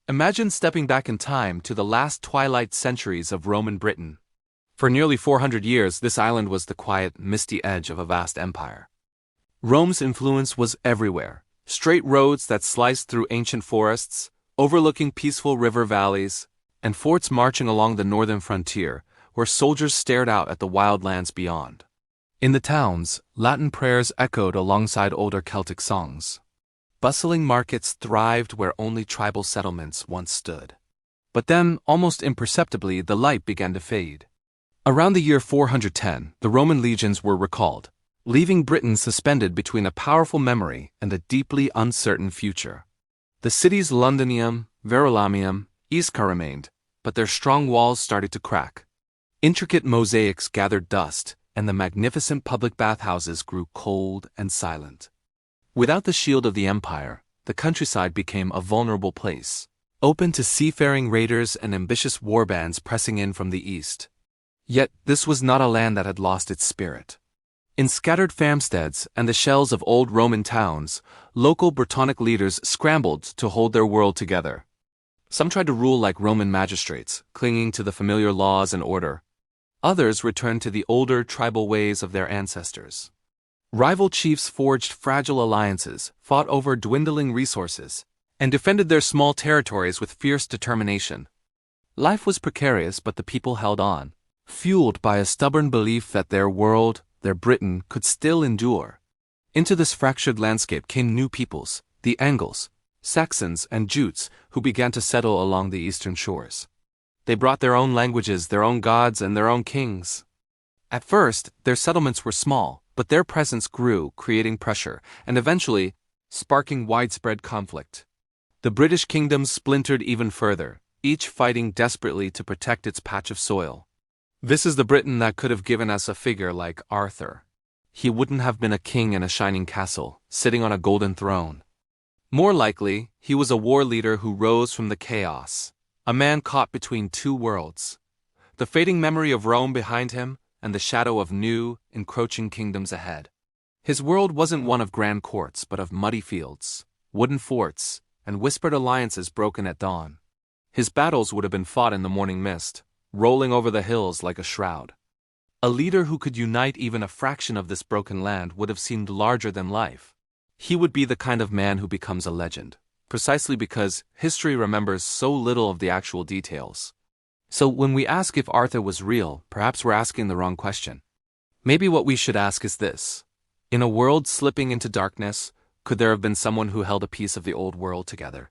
Imagine stepping back in time to the last twilight centuries of Roman Britain. For nearly 400 years, this island was the quiet, misty edge of a vast empire. Rome's influence was everywhere. Straight roads that sliced through ancient forests, overlooking peaceful river valleys, and forts marching along the northern frontier, where soldiers stared out at the wild lands beyond. In the towns, Latin prayers echoed alongside older Celtic songs. Bustling markets thrived where only tribal settlements once stood. But then, almost imperceptibly, the light began to fade. Around the year 410, the Roman legions were recalled, leaving Britain suspended between a powerful memory and a deeply uncertain future. The cities Londinium, Verulamium, Isca remained, but their strong walls started to crack. Intricate mosaics gathered dust, and the magnificent public bathhouses grew cold and silent. Without the shield of the empire, the countryside became a vulnerable place, open to seafaring raiders and ambitious warbands pressing in from the east. Yet this was not a land that had lost its spirit. In scattered farmsteads and the shells of old Roman towns, local Brittonic leaders scrambled to hold their world together. Some tried to rule like Roman magistrates, clinging to the familiar laws and order. Others returned to the older tribal ways of their ancestors. Rival chiefs forged fragile alliances, fought over dwindling resources, and defended their small territories with fierce determination. Life was precarious, but the people held on, fueled by a stubborn belief that their world, their Britain, could still endure. Into this fractured landscape came new peoples, the Angles, Saxons, and Jutes, who began to settle along the eastern shores. They brought their own languages, their own gods, and their own kings. At first, their settlements were small, but their presence grew, creating pressure, and eventually, sparking widespread conflict. The British kingdoms splintered even further, each fighting desperately to protect its patch of soil. This is the Britain that could have given us a figure like Arthur. He wouldn't have been a king in a shining castle, sitting on a golden throne. More likely, he was a war leader who rose from the chaos, a man caught between two worlds, the fading memory of Rome behind him and the shadow of new, encroaching kingdoms ahead. His world wasn't one of grand courts, but of muddy fields, wooden forts, and whispered alliances broken at dawn. His battles would have been fought in the morning mist, rolling over the hills like a shroud. A leader who could unite even a fraction of this broken land would have seemed larger than life. He would be the kind of man who becomes a legend, precisely because history remembers so little of the actual details. So when we ask if Arthur was real, perhaps we're asking the wrong question. Maybe what we should ask is this: in a world slipping into darkness, could there have been someone who held a piece of the old world together?